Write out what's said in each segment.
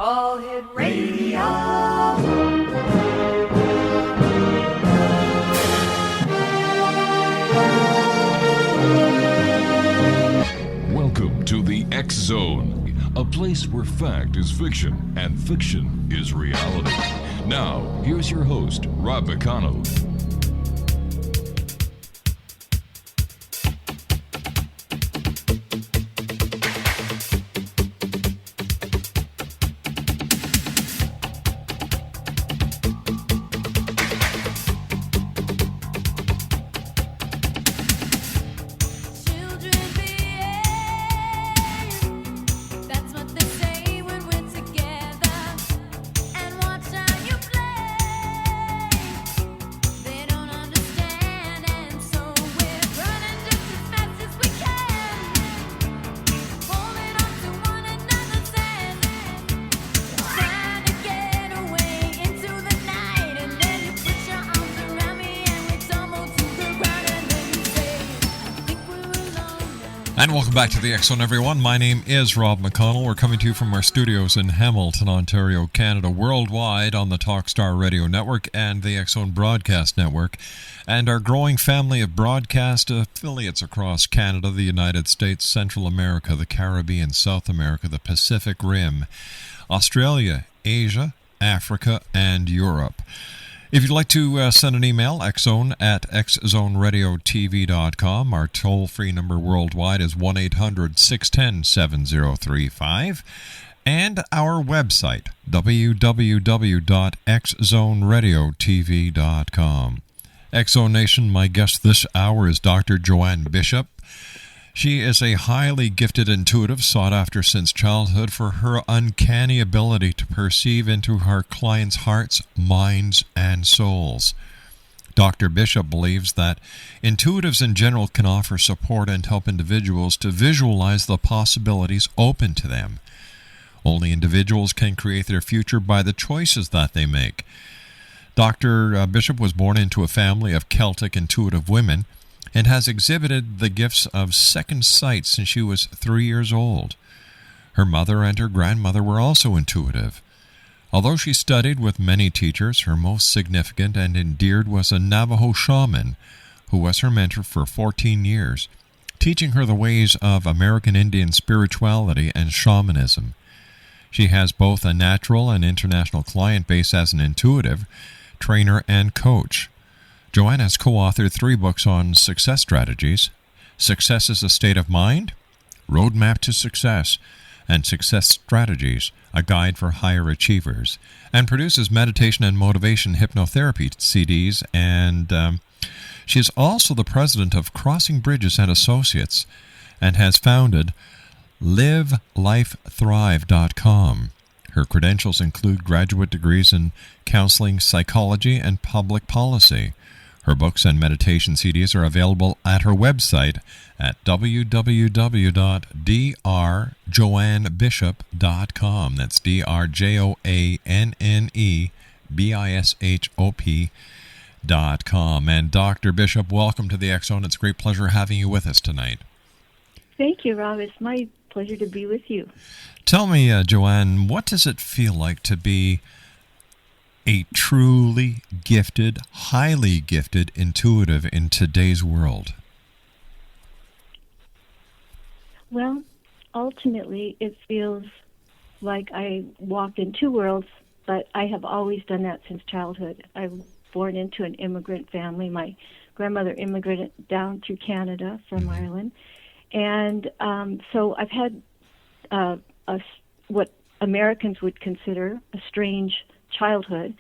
All Hit Radio. Welcome to the X Zone, a place where fact is fiction and fiction is reality. Now, here's your host, Rob McConnell. And welcome back to the X Zone, everyone. My name is Rob McConnell. We're coming to you from our studios in Hamilton, Ontario, Canada, worldwide on the Talkstar Radio Network and the X Zone Broadcast Network, and our growing family of broadcast affiliates across Canada, the United States, Central America, the Caribbean, South America, the Pacific Rim, Australia, Asia, Africa, and Europe. If you'd like to send an email, xzone@xzoneradiotv.com. Our toll-free number worldwide is 1-800-610-7035. And our website, www.xzoneradiotv.com. X Zone Nation, my guest this hour is Dr. Joanne Bishop. She is a highly gifted intuitive, sought after since childhood for her uncanny ability to perceive into her clients' hearts, minds, and souls. Dr. Bishop believes that intuitives in general can offer support and help individuals to visualize the possibilities open to them. Only individuals can create their future by the choices that they make. Dr. Bishop was born into a family of Celtic intuitive women and has exhibited the gifts of second sight since she was 3 years old. Her mother and her grandmother were also intuitive. Although she studied with many teachers, her most significant and endeared was a Navajo shaman who was her mentor for 14 years, teaching her the ways of American Indian spirituality and shamanism. She has both a natural and international client base as an intuitive, trainer, and coach. Joanne has co-authored 3 books on success strategies: Success is a State of Mind, Roadmap to Success, and Success Strategies, a Guide for Higher Achievers, and produces meditation and motivation hypnotherapy CDs, and she is also the president of Crossing Bridges and Associates and has founded LiveLifeThrive.com. Her credentials include graduate degrees in counseling, psychology, and public policy. Her books and meditation CDs are available at her website at www.drjoannebishop.com. That's DRJOANNEBISHOP.com. And Dr. Bishop, welcome to the X Zone. It's a great pleasure having you with us tonight. Thank you, Rob. It's my pleasure to be with you. Tell me, Joanne, what does it feel like to be a truly gifted, highly gifted intuitive in today's world? Well, ultimately, it feels like I walked in 2 worlds, but I have always done that since childhood. I was born into an immigrant family. My grandmother immigrated down through Canada from Ireland. And so I've had what Americans would consider a strange childhood.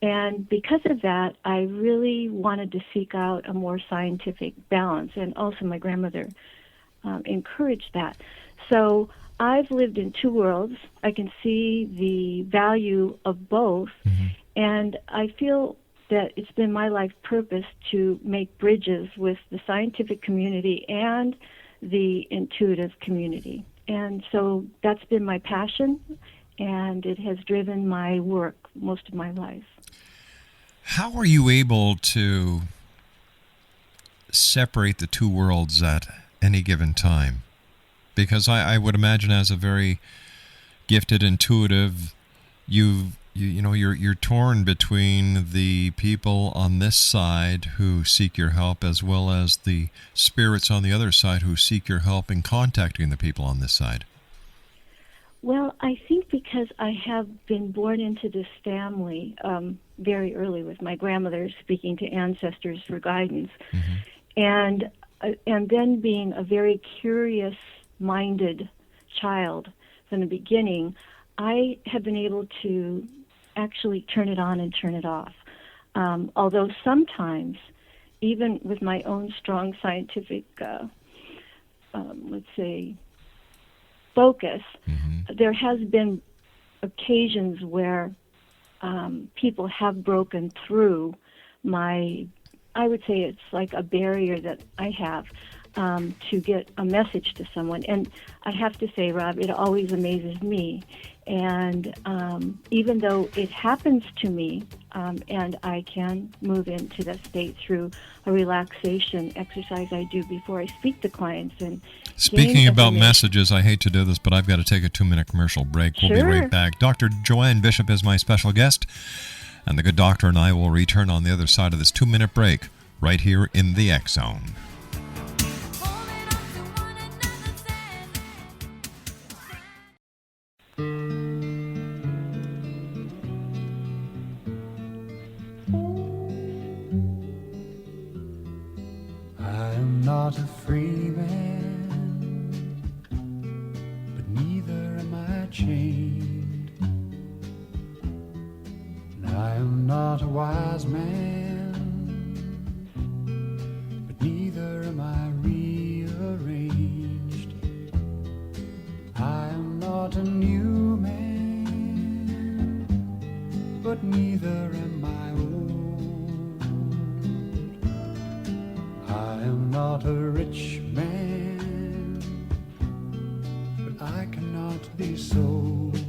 And because of that, I really wanted to seek out a more scientific balance. And also my grandmother encouraged that. So I've lived in 2 worlds. I can see the value of both. Mm-hmm. And I feel that it's been my life purpose to make bridges with the scientific community and the intuitive community. And so that's been my passion, and it has driven my work most of my life. How are you able to separate the 2 worlds at any given time? Because I would imagine as a very gifted intuitive, you're torn between the people on this side who seek your help, as well as the spirits on the other side who seek your help in contacting the people on this side. Well, I think because I have been born into this family very early, with my grandmother speaking to ancestors for guidance, and then being a very curious-minded child from the beginning, I have been able to actually turn it on and turn it off. Although sometimes, even with my own strong scientific, let's say, focus, there has been occasions where people have broken through I would say it's like a barrier that I have to get a message to someone. And I have to say, Rob, it always amazes me. And even though it happens to me, and I can move into that state through a relaxation exercise I do before I speak to clients. And speaking about messages, I hate to do this, but I've got to take a 2-minute commercial break. We'll be right back. Dr. Joanne Bishop is my special guest, and the good doctor and I will return on the other side of this 2-minute break right here in the X Zone. Not a free man, but neither am I chained. And I am not a wise man, but neither am I rearranged. I am not a new man, but neither am I old. I am not a rich man, but I cannot be sold.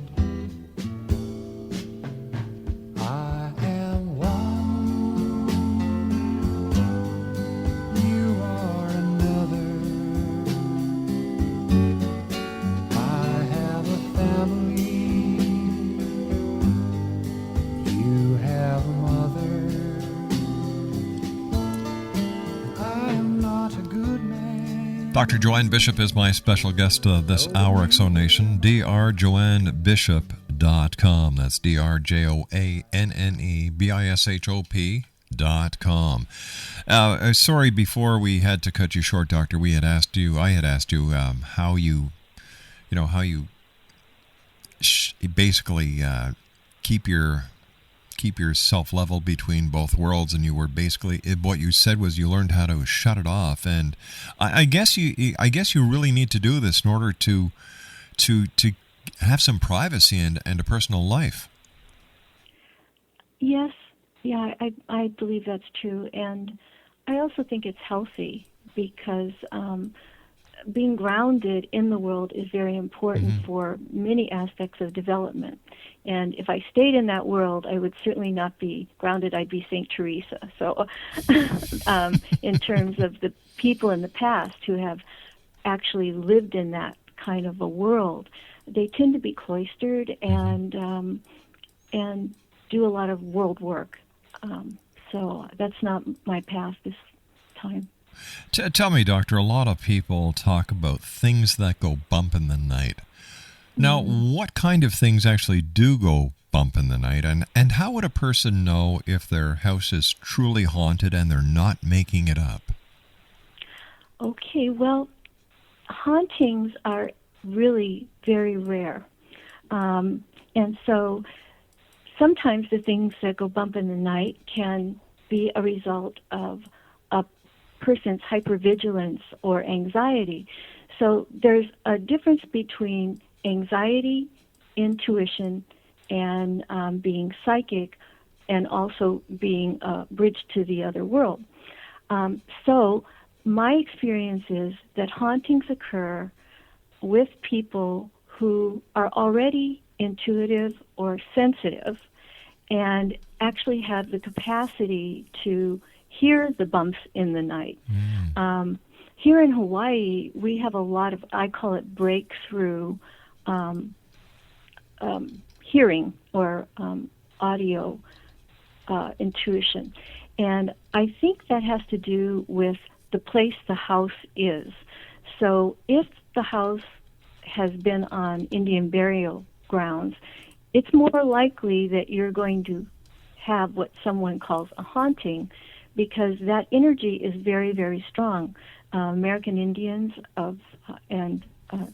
I am one, you are another. I have a family, you have a mother. Dr. Joanne Bishop is my special guest this hour, X Zone Nation. drjoannebishop.com. That's drjoannebishop.com. Sorry, before we had to cut you short, Doctor, I had asked you how you basically keep yourself level between both worlds, and you were basically, what you said was you learned how to shut it off. And I guess you really need to do this in order to have some privacy and a personal life. Yes, yeah, I believe that's true, and I also think it's healthy because being grounded in the world is very important for many aspects of development. And if I stayed in that world, I would certainly not be grounded. I'd be St. Teresa. So in terms of the people in the past who have actually lived in that kind of a world, they tend to be cloistered and do a lot of world work. So that's not my path this time. Tell me, Doctor, a lot of people talk about things that go bump in the night. Now, what kind of things actually do go bump in the night, and how would a person know if their house is truly haunted and they're not making it up? Okay, well, hauntings are really very rare. And so sometimes the things that go bump in the night can be a result of a person's hypervigilance or anxiety. So there's a difference between anxiety, intuition, and being psychic, and also being a bridge to the other world. So my experience is that hauntings occur with people who are already intuitive or sensitive and actually have the capacity to hear the bumps in the night. Here in Hawaii, we have a lot of, I call it breakthrough hearing or audio intuition. And I think that has to do with the place the house is. So if the house has been on Indian burial grounds, it's more likely that you're going to have what someone calls a haunting, because that energy is very, very strong. American Indians and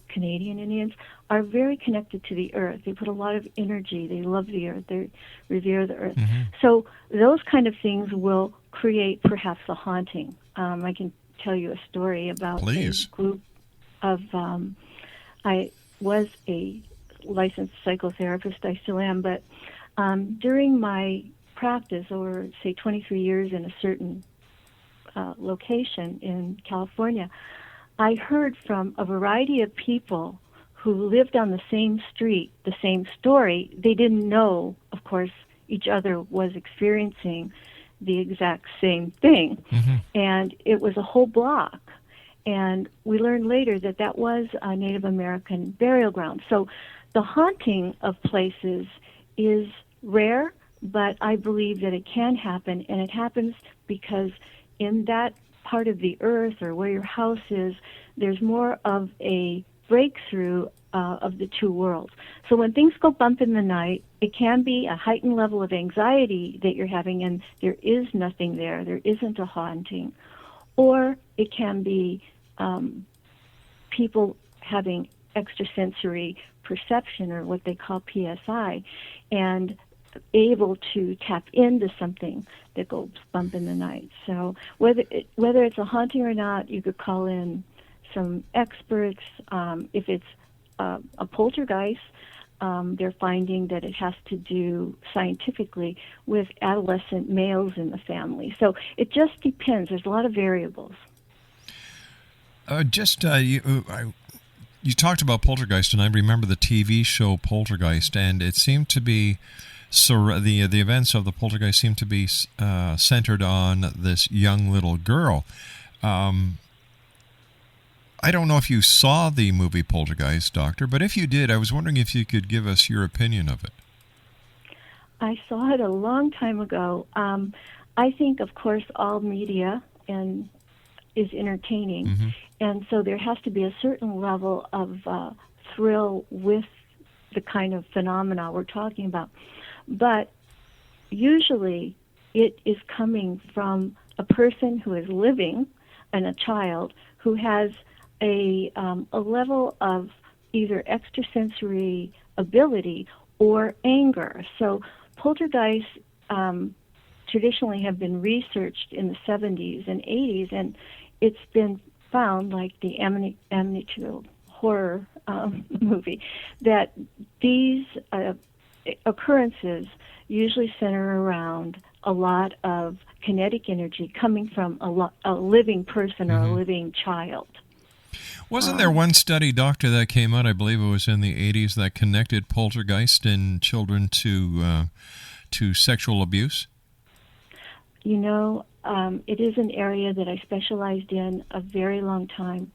Canadian Indians are very connected to the earth. They put a lot of energy. They love the earth. They revere the earth. Mm-hmm. So those kind of things will create perhaps a haunting. I can tell you a story about Please. a group of, I was a licensed psychotherapist, I still am, but during my practice over, say, 23 years in a certain location in California, I heard from a variety of people who lived on the same street, the same story. They didn't know, of course, each other was experiencing the exact same thing. Mm-hmm. And it was a whole block. And we learned later that that was a Native American burial ground. So the haunting of places is rare, but I believe that it can happen, and it happens because in that part of the earth or where your house is, there's more of a breakthrough of the two worlds. So when things go bump in the night, it can be a heightened level of anxiety that you're having, and there is nothing there. There isn't a haunting. Or it can be people having extrasensory perception, or what they call PSI, and able to tap into something that goes bump in the night. So whether it's a haunting or not, you could call in some experts. If it's a poltergeist, they're finding that it has to do scientifically with adolescent males in the family. So it just depends. There's a lot of variables. You talked about poltergeist, and I remember the TV show Poltergeist, and it seemed to be the events of the poltergeist seemed to be centered on this young little girl. I don't know if you saw the movie Poltergeist, Doctor, but if you did, I was wondering if you could give us your opinion of it. I saw it a long time ago. I think, of course, all media is entertaining, Mm-hmm. and so there has to be a certain level of thrill with the kind of phenomena we're talking about. But usually it is coming from a person who is living and a child who has a level of either extrasensory ability or anger. So poltergeists traditionally have been researched in the 70s and 80s, and it's been found, like the Amityville horror movie, that these occurrences usually center around a lot of kinetic energy coming from a living person or a living child. Wasn't there one study, Doctor, that came out, I believe it was in the 80s, that connected poltergeist in children to sexual abuse? You know, it is an area that I specialized in a very long time,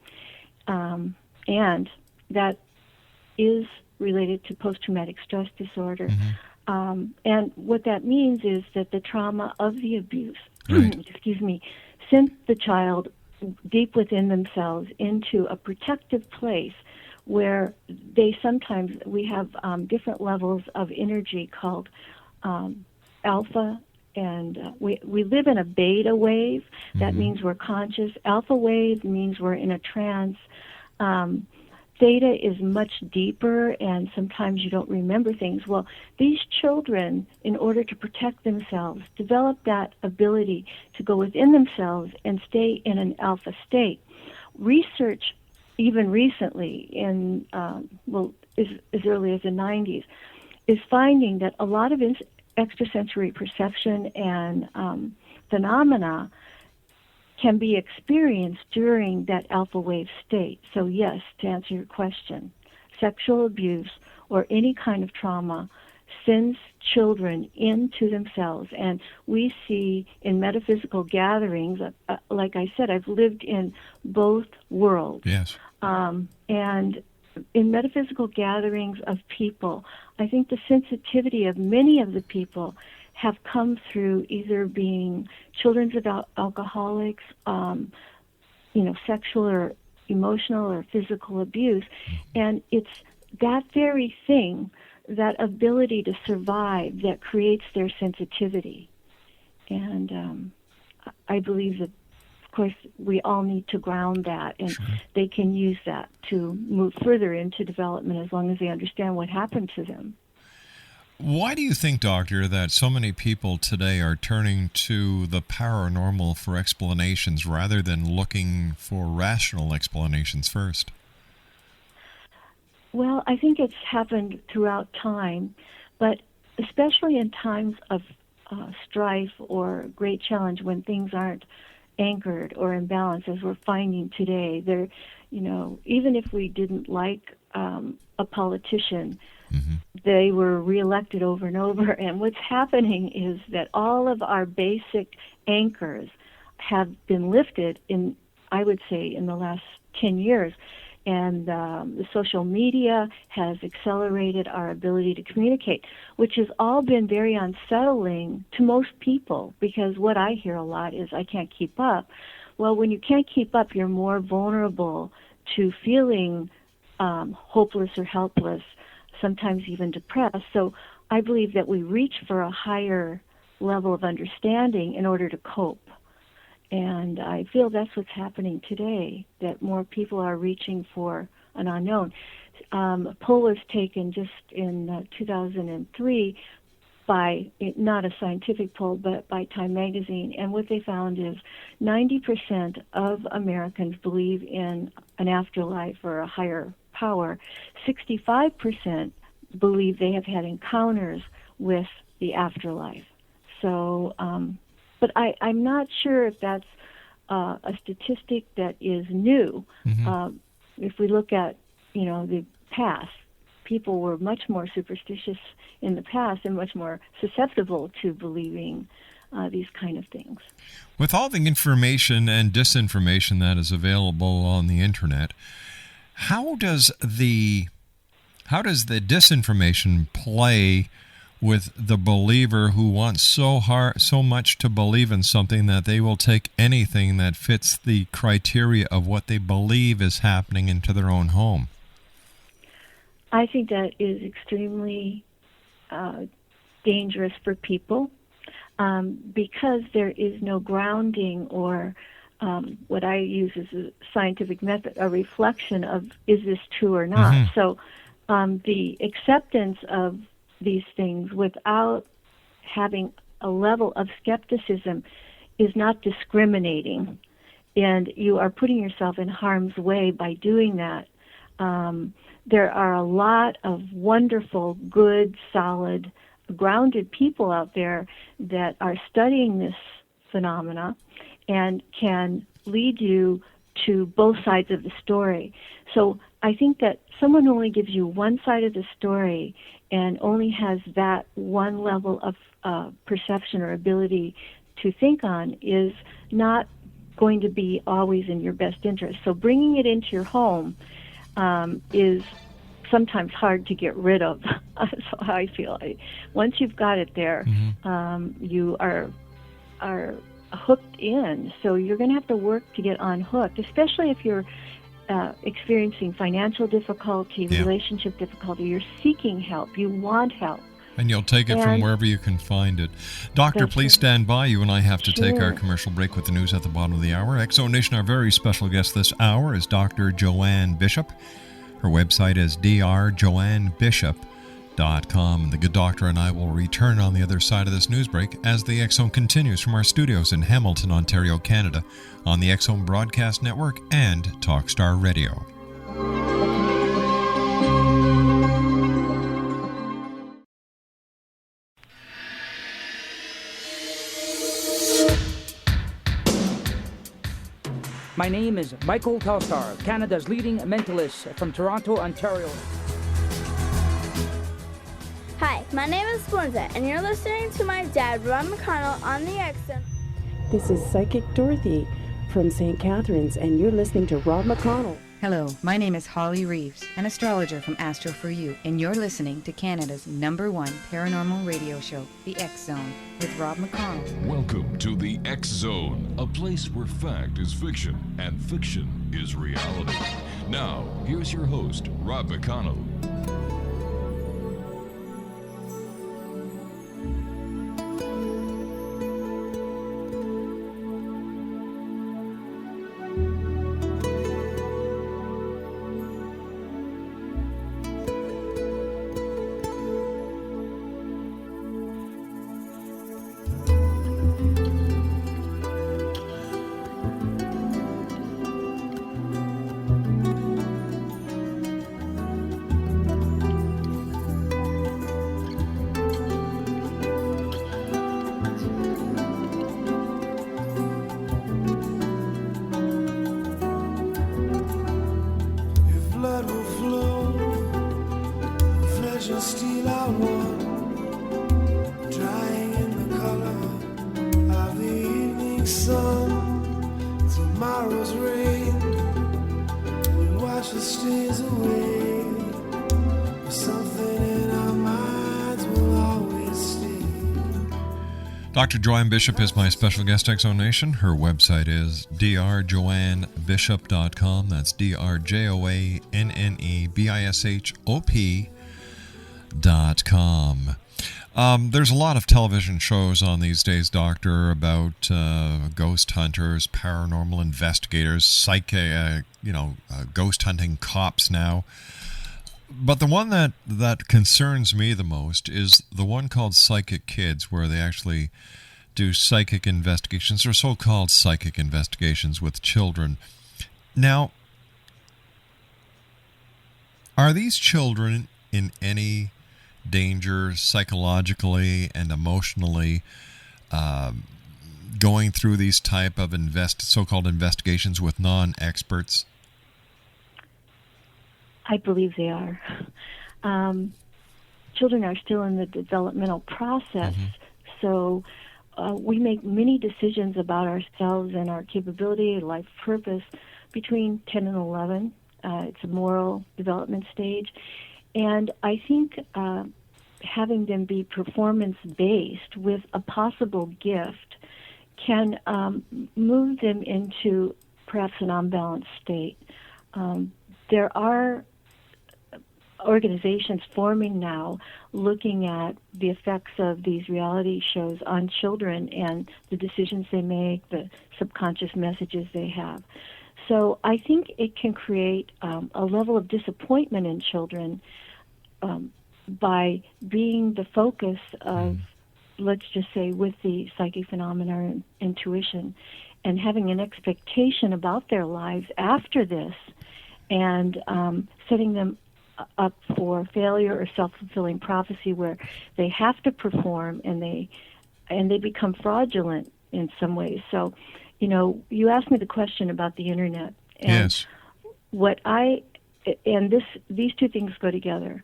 and that is related to post-traumatic stress disorder. Mm-hmm. And what that means is that the trauma of the abuse, Right. sent the child deep within themselves into a protective place where we have different levels of energy called alpha, and we live in a beta wave. That means we're conscious. Alpha wave means we're in a trance. Theta is much deeper, and sometimes you don't remember things. Well, these children, in order to protect themselves, develop that ability to go within themselves and stay in an alpha state. Research, even recently, as early as the 90s, is finding that a lot of extrasensory perception and phenomena can be experienced during that alpha wave state. So yes, to answer your question, sexual abuse or any kind of trauma sends children into themselves. And we see in metaphysical gatherings, like I said, I've lived in both worlds. Yes. And in metaphysical gatherings of people, I think the sensitivity of many of the people have come through either being children of alcoholics, sexual or emotional or physical abuse, and it's that very thing, that ability to survive, that creates their sensitivity. And I believe that, of course, we all need to ground that, and they can use that to move further into development as long as they understand what happened to them. Why do you think, Doctor, that so many people today are turning to the paranormal for explanations rather than looking for rational explanations first? Well, I think it's happened throughout time, but especially in times of strife or great challenge, when things aren't anchored or in balance, as we're finding today. Even if we didn't like a politician, they were reelected over and over, and what's happening is that all of our basic anchors have been lifted in, I would say, in the last 10 years. And the social media has accelerated our ability to communicate, which has all been very unsettling to most people, because what I hear a lot is, I can't keep up. Well, when you can't keep up, you're more vulnerable to feeling hopeless or helpless, sometimes even depressed. So I believe that we reach for a higher level of understanding in order to cope. And I feel that's what's happening today, that more people are reaching for an unknown. A poll was taken just in 2003 by, not a scientific poll, but by Time Magazine, and what they found is 90% of Americans believe in an afterlife or a higher power. 65% believe they have had encounters with the afterlife. So, but I'm not sure if that's a statistic that is new. If we look at, the past, people were much more superstitious in the past and much more susceptible to believing these kind of things. With all the information and disinformation that is available on the internet, how does the disinformation play with the believer who wants so much to believe in something that they will take anything that fits the criteria of what they believe is happening into their own home? I think that is extremely dangerous for people because there is no grounding or what I use as a scientific method, a reflection of, is this true or not? So the acceptance of these things without having a level of skepticism is not discriminating, and you are putting yourself in harm's way by doing that. There are a lot of wonderful, good, solid, grounded people out there that are studying this phenomena and can lead you to both sides of the story. So I think that someone who only gives you one side of the story and only has that one level of perception or ability to think on is not going to be always in your best interest. So bringing it into your home is sometimes hard to get rid of. That's how I feel. Once you've got it there, you are hooked in. So you're going to have to work to get unhooked, especially if you're experiencing financial difficulty, relationship difficulty. You're seeking help. You want help. And you'll take it from wherever you can find it. Doctor, please stand by. You and I have to take our commercial break with the news at the bottom of the hour. X-Zone Nation, our very special guest this hour is Dr. Joanne Bishop. Her website is drjoannebishop.com. And the good doctor and I will return on the other side of this news break as the X-Zone continues from our studios in Hamilton, Ontario, Canada, on the X-Zone Broadcast Network and Talkstar Radio. My name is Michael Telstar, Canada's leading mentalist from Toronto, Ontario. Hi, my name is Splenda, and you're listening to my dad, Rob McConnell, on the X-Zone. This is Psychic Dorothy from St. Catharines, and you're listening to Rob McConnell. Hello, my name is Holly Reeves, an astrologer from Astro for You, and you're listening to Canada's #1 paranormal radio show, The X Zone, with Rob McConnell. Welcome to the X Zone, a place where fact is fiction and fiction is reality. Now, here's your host, Rob McConnell. Dr. Joanne Bishop is my special guest, X Zone Nation. Her website is drjoannebishop.com. That's drjoannebishop.com. There's a lot of television shows on these days, Doctor, about ghost hunters, paranormal investigators, ghost hunting cops now. But the one that concerns me the most is the one called Psychic Kids, where they actually do psychic investigations, or so-called psychic investigations with children. Now, are these children in any danger psychologically and emotionally going through these type of so-called investigations with non-experts? I believe they are. Children are still in the developmental process, so we make many decisions about ourselves and our capability, life purpose, between 10 and 11. It's a moral development stage. And I think having them be performance-based with a possible gift can move them into perhaps an unbalanced state. There are organizations forming now looking at the effects of these reality shows on children and the decisions they make, the subconscious messages they have. So I think it can create a level of disappointment in children by being the focus of, let's just say, with the psychic phenomena and intuition, and having an expectation about their lives after this, and setting them up for failure or self-fulfilling prophecy, where they have to perform and they become fraudulent in some ways. So, you asked me the question about the internet, and yes, these two things go together.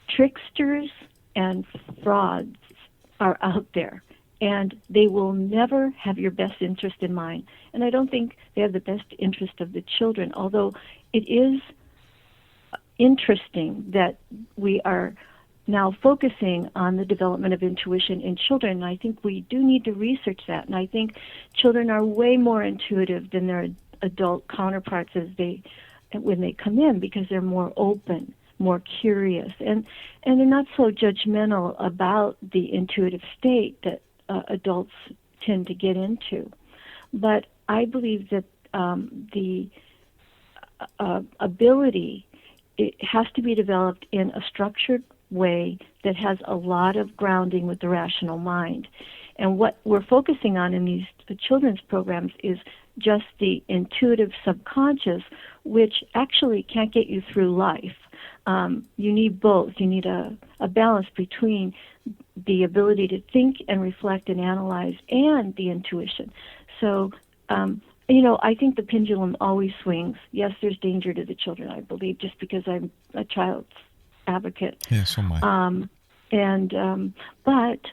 Tricksters and frauds are out there, and they will never have your best interest in mind. And I don't think they have the best interest of the children, although it is interesting that we are now focusing on the development of intuition in children. And I think we do need to research that. And I think children are way more intuitive than their adult counterparts when they come in, because they're more open, more curious, and they're not so judgmental about the intuitive state that adults tend to get into. But I believe that the ability, it has to be developed in a structured way that has a lot of grounding with the rational mind. And what we're focusing on in these children's programs is just the intuitive subconscious, which actually can't get you through life. You need both. You need a balance between the ability to think and reflect and analyze and the intuition. So, I think the pendulum always swings. Yes, there's danger to the children, I believe, just because I'm a child's advocate. Yeah, so am I. But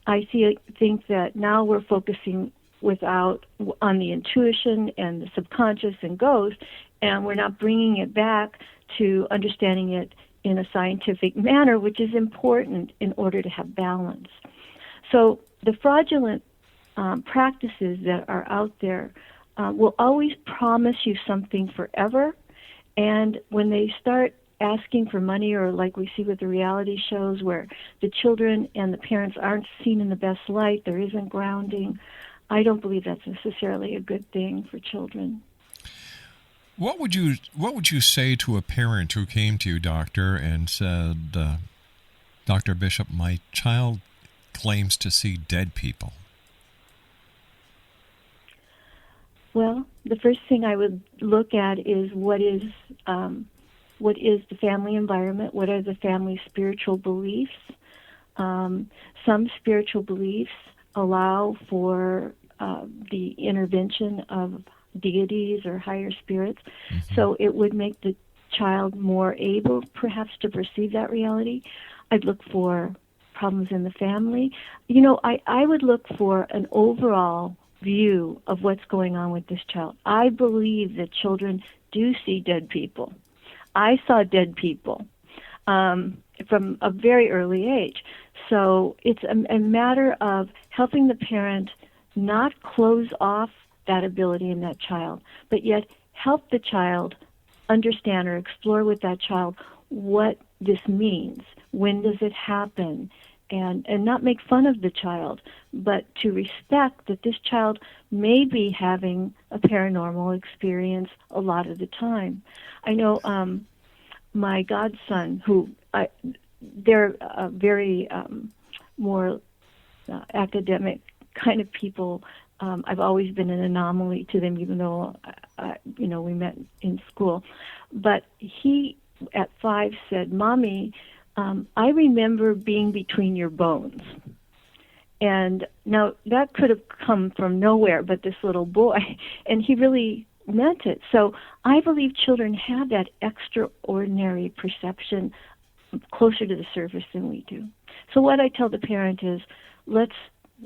I think that now we're focusing on the intuition and the subconscious and ghost, and we're not bringing it back to understanding it in a scientific manner, which is important in order to have balance. So the fraudulent practices that are out there will always promise you something forever, and when they start asking for money, or like we see with the reality shows where the children and the parents aren't seen in the best light, there isn't grounding, I don't believe that's necessarily a good thing for children. What would you say to a parent who came to you, doctor, and said, Dr. Bishop, my child claims to see dead people? Well, the first thing I would look at is what is the family environment? What are the family spiritual beliefs? Some spiritual beliefs allow for the intervention of deities or higher spirits, so it would make the child more able, perhaps, to perceive that reality. I'd look for problems in the family. You know, I would look for an overall view of what's going on with this child. I believe that children do see dead people. I saw dead people from a very early age. So it's a matter of helping the parent not close off that ability in that child, but yet help the child understand or explore with that child what this means. When does it happen? And not make fun of the child, but to respect that this child may be having a paranormal experience a lot of the time. I know my godson, they're very more academic kind of people. I've always been an anomaly to them, even though we met in school. But he, at 5, said, "Mommy, I remember being between your bones." And now that could have come from nowhere but this little boy, and he really meant it. So I believe children have that extraordinary perception closer to the surface than we do. So what I tell the parent is, let's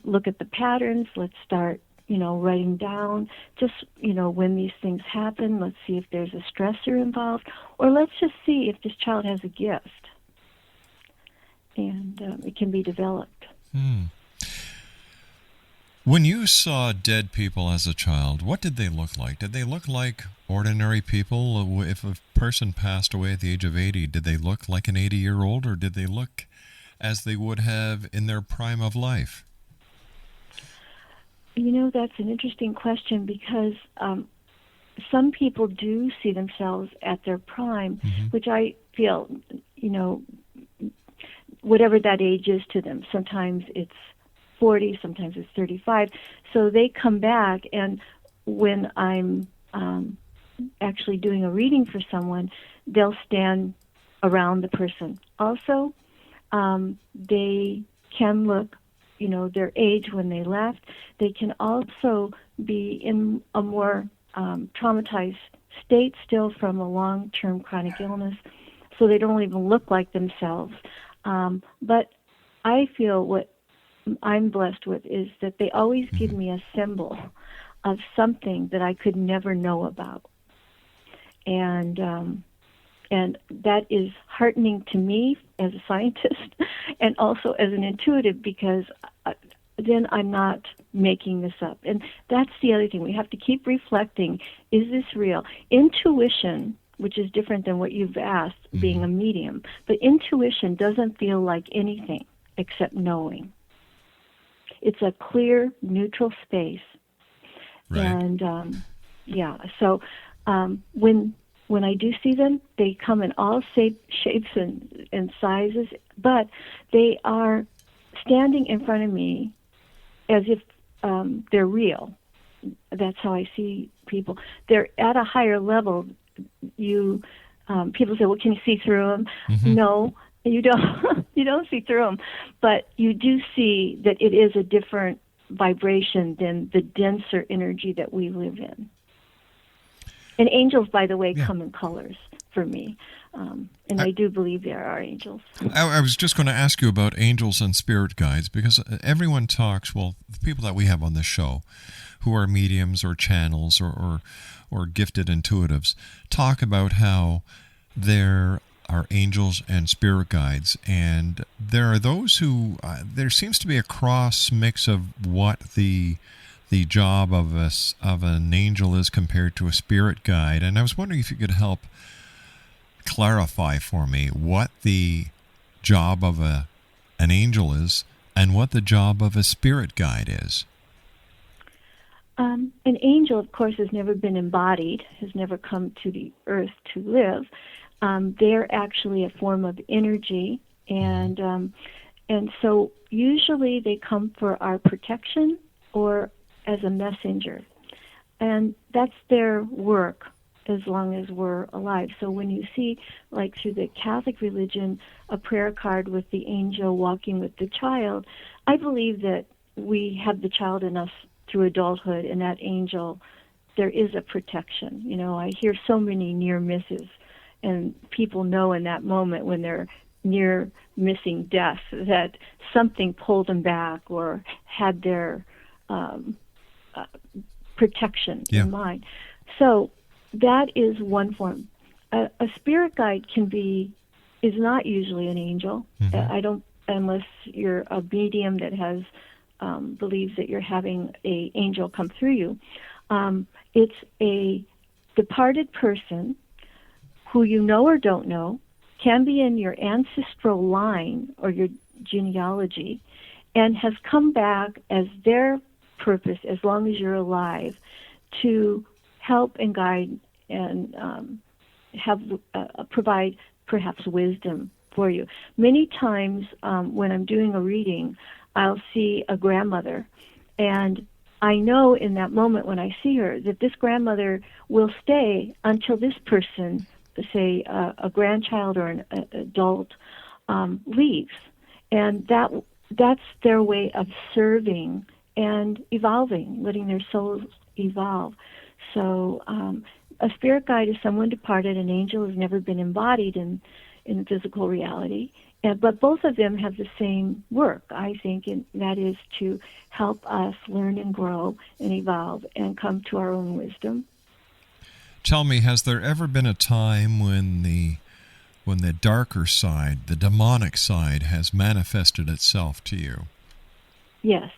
look at the patterns, let's start, writing down just, when these things happen, let's see if there's a stressor involved, or let's just see if this child has a gift. And it can be developed. When you saw dead people as a child, what did they look like? Did they look like ordinary people? If a person passed away at the age of 80, did they look like an 80-year-old, or did they look as they would have in their prime of life? That's an interesting question, because some people do see themselves at their prime, which I feel, whatever that age is to them. Sometimes it's 40, sometimes it's 35. So they come back, and when I'm actually doing a reading for someone, they'll stand around the person. Also, they can look, their age when they left. They can also be in a more traumatized state still from a long-term chronic illness, so they don't even look like themselves. But I feel what I'm blessed with is that they always give me a symbol of something that I could never know about. And that is heartening to me as a scientist and also as an intuitive, because then I'm not making this up. And that's the other thing. We have to keep reflecting, is this real? Intuition, which is different than what you've asked, being a medium, but intuition doesn't feel like anything except knowing. It's a clear, neutral space. Right. And, so when I do see them, they come in all shapes and sizes, but they are standing in front of me as if they're real. That's how I see people. They're at a higher level. People say, "Well, can you see through them?" No, you don't. You don't see through them, but you do see that it is a different vibration than the denser energy that we live in. And angels, by the way, come in colors for me, and I do believe there are angels. I was just going to ask you about angels and spirit guides, because everyone talks, well, the people that we have on this show who are mediums or channels or gifted intuitives talk about how there are angels and spirit guides, and there are those who there seems to be a cross mix of what the job of an angel is compared to a spirit guide. And I was wondering if you could help clarify for me what the job of an angel is and what the job of a spirit guide is. An angel, of course, has never been embodied, has never come to the earth to live. They're actually a form of energy, and so usually they come for our protection or as a messenger, and that's their work as long as we're alive. So when you see, like through the Catholic religion, a prayer card with the angel walking with the child, I believe that we have the child in us through adulthood, and that angel, there is a protection. You know, I hear so many near misses, and people know in that moment when they're near missing death that something pulled them back or had their protection in mind. So that is one form. A spirit guide is not usually an angel. I don't, unless you're a medium that has believes that you're having an angel come through you. It's a departed person who you know or don't know, can be in your ancestral line or your genealogy, and has come back as their purpose, as long as you're alive, to help and guide and provide perhaps wisdom for you. Many times when I'm doing a reading, I'll see a grandmother, and I know in that moment when I see her that this grandmother will stay until this person, say a grandchild or an adult, leaves. And that's their way of serving and evolving, letting their souls evolve. So a spirit guide is someone departed. An angel has never been embodied in physical reality. But both of them have the same work, I think, and that is to help us learn and grow and evolve and come to our own wisdom. Tell me, has there ever been a time when the darker side, the demonic side, has manifested itself to you? Yes.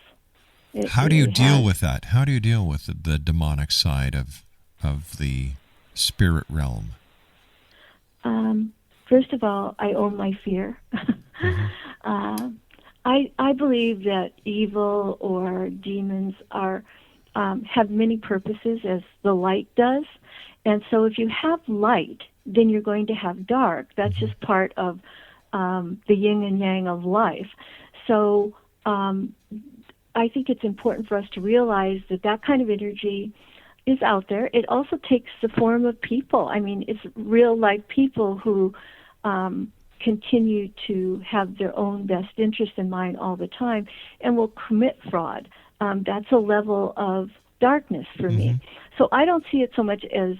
How do you deal with that? How do you deal with the demonic side of the spirit realm? First of all, I own my fear. I believe that evil or demons have many purposes, as the light does. And so if you have light, then you're going to have dark. That's just part of the yin and yang of life. So I think it's important for us to realize that kind of energy is out there. It also takes the form of people. I mean, it's real life people who continue to have their own best interest in mind all the time and will commit fraud. That's a level of darkness for me. So I don't see it so much as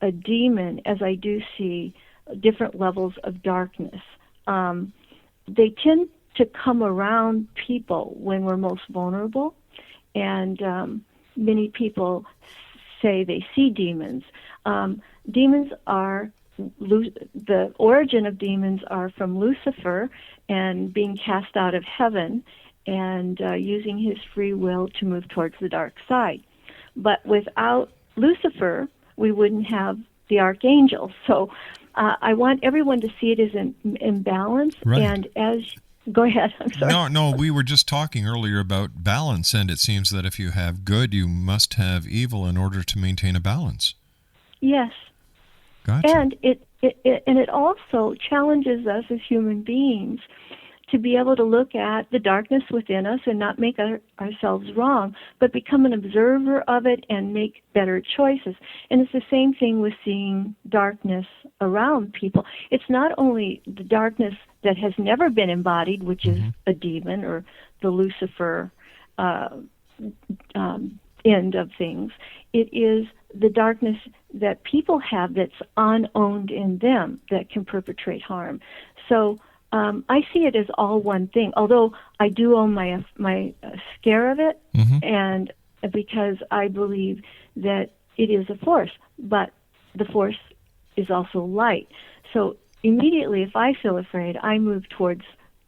a demon as I do see different levels of darkness. They tend to come around people when we're most vulnerable, and many people say they see demons. Demons are, the origin of demons are from Lucifer and being cast out of heaven and using his free will to move towards the dark side. But without Lucifer, we wouldn't have the archangel. So I want everyone to see it as an imbalance. Right. And go ahead, I'm sorry. No, we were just talking earlier about balance, and it seems that if you have good, you must have evil in order to maintain a balance. Yes. Gotcha. And it also challenges us as human beings to be able to look at the darkness within us and not make ourselves wrong, but become an observer of it and make better choices. And it's the same thing with seeing darkness around people. It's not only the darkness that has never been embodied, which is a demon or the Lucifer end of things. It is the darkness that people have that's unowned in them that can perpetrate harm. So I see it as all one thing, although I do own my scare of it, and because I believe that it is a force, but the force is also light. So immediately, if I feel afraid, I move towards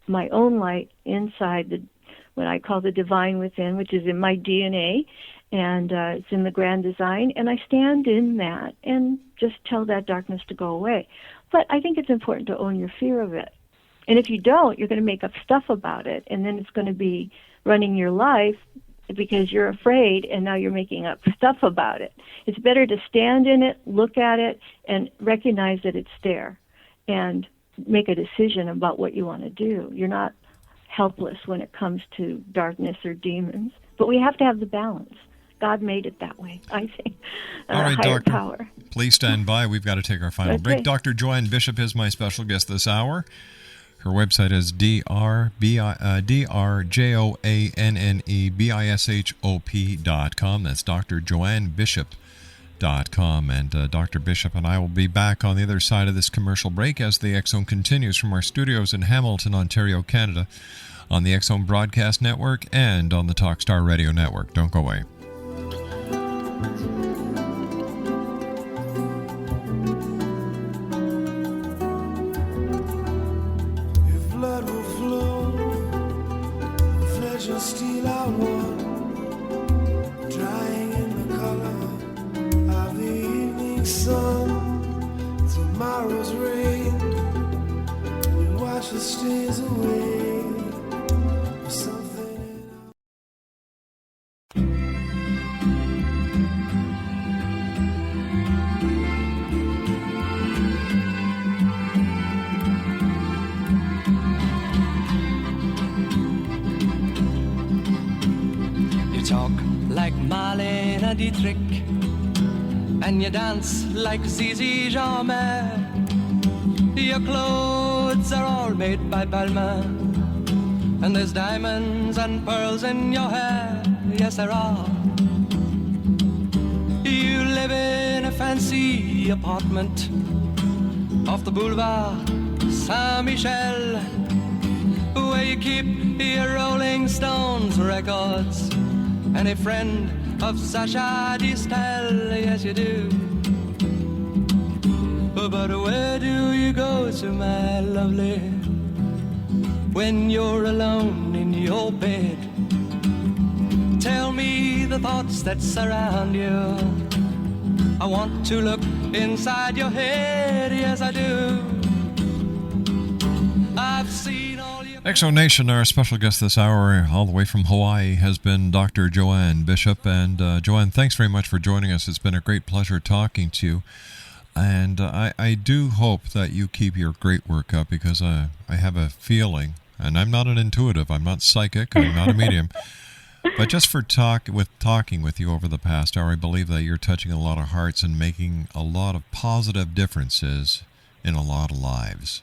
my own light inside what I call the divine within, which is in my DNA, and it's in the grand design, and I stand in that and just tell that darkness to go away. But I think it's important to own your fear of it. And if you don't, you're going to make up stuff about it, and then it's going to be running your life because you're afraid, and now you're making up stuff about it. It's better to stand in it, look at it, and recognize that it's there, and make a decision about what you want to do. You're not helpless when it comes to darkness or demons, but we have to have the balance. God made it that way, I think. All right, higher Doctor, power. Please stand by. We've got to take our final break. Dr. Joanne Bishop is my special guest this hour. Her website is drjoannebishop.com. That's drjoannebishop.com. And Dr. Bishop and I will be back on the other side of this commercial break as the X Zone continues from our studios in Hamilton, Ontario, Canada, on the X Zone Broadcast Network and on the Talkstar Radio Network. Don't go away. Steel I want, drying in the color of the evening sun. Tomorrow's rain, we wash the stains away with something talk like Marlene Dietrich, and you dance like Zizi Jeanmaire. Your clothes are all made by Balmain, and there's diamonds and pearls in your hair. Yes, there are. You live in a fancy apartment off the Boulevard Saint-Michel, where you keep your Rolling Stones records and a friend of Sacha Distel. Yes, you do. But where do you go to, my lovely, when you're alone in your bed? Tell me the thoughts that surround you. I want to look inside your head. Yes, I do. I've seen all your... Exo Nation, our special guest this hour, all the way from Hawaii, has been Dr. Joanne Bishop. And Joanne, thanks very much for joining us. It's been a great pleasure talking to you. And I do hope that you keep your great work up, because I have a feeling, and I'm not an intuitive, I'm not psychic, I'm not a medium, but just for talking with you over the past hour, I believe that you're touching a lot of hearts and making a lot of positive differences in a lot of lives.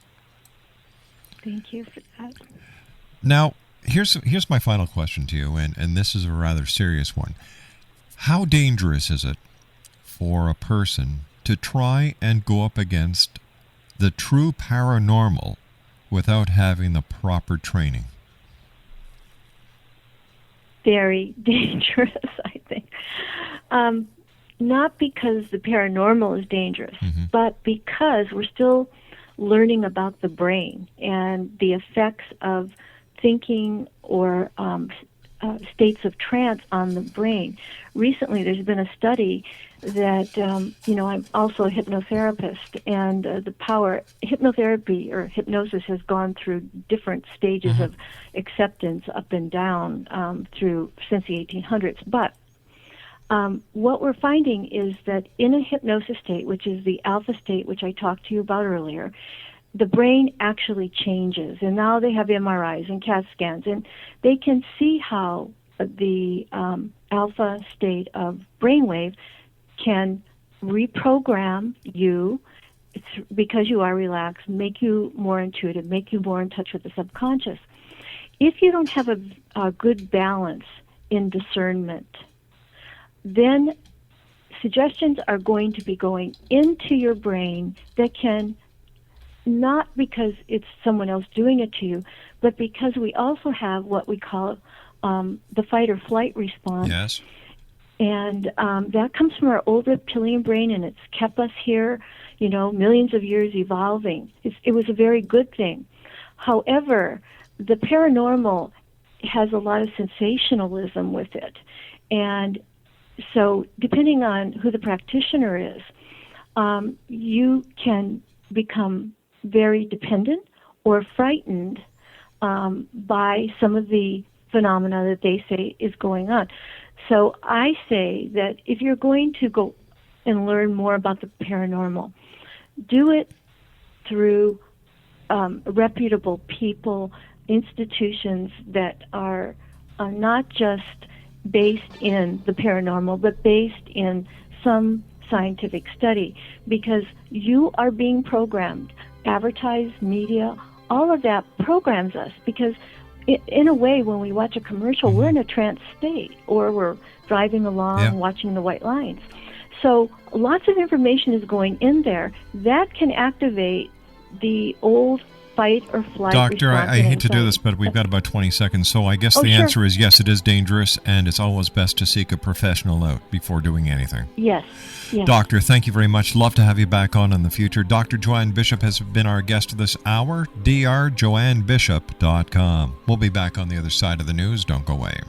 Thank you for that. Now, here's my final question to you, and this is a rather serious one. How dangerous is it for a person to try and go up against the true paranormal without having the proper training? Very dangerous, I think. Not because the paranormal is dangerous, but because we're still learning about the brain and the effects of thinking or states of trance on the brain. Recently, there's been a study that, I'm also a hypnotherapist, and hypnotherapy or hypnosis has gone through different stages of acceptance up and down since the 1800s. But what we're finding is that in a hypnosis state, which is the alpha state, which I talked to you about earlier, the brain actually changes. And now they have MRIs and CAT scans, and they can see how the alpha state of brainwave can reprogram you, because you are relaxed, make you more intuitive, make you more in touch with the subconscious. If you don't have a good balance in discernment, then suggestions are going to be going into your brain that can, not because it's someone else doing it to you, but because we also have what we call the fight or flight response. Yes. And that comes from our old reptilian brain, and it's kept us here, millions of years evolving. It was a very good thing. However, the paranormal has a lot of sensationalism with it. And so depending on who the practitioner is, you can become very dependent or frightened by some of the phenomena that they say is going on. So I say that if you're going to go and learn more about the paranormal, do it through reputable people, institutions that are not just based in the paranormal, but based in some scientific study, because you are being programmed. Advertised media, all of that programs us, because in a way, when we watch a commercial, we're in a trance state, or we're driving along watching the white lines. So lots of information is going in there that can activate the old fight or flight Doctor, response. I hate to do this, but we've got about 20 seconds, so I guess the answer is yes, it is dangerous, and it's always best to seek a professional out before doing anything. Yes. Doctor, thank you very much. Love to have you back on in the future. Dr. Joanne Bishop has been our guest this hour. drjoannebishop.com. We'll be back on the other side of the news. Don't go away.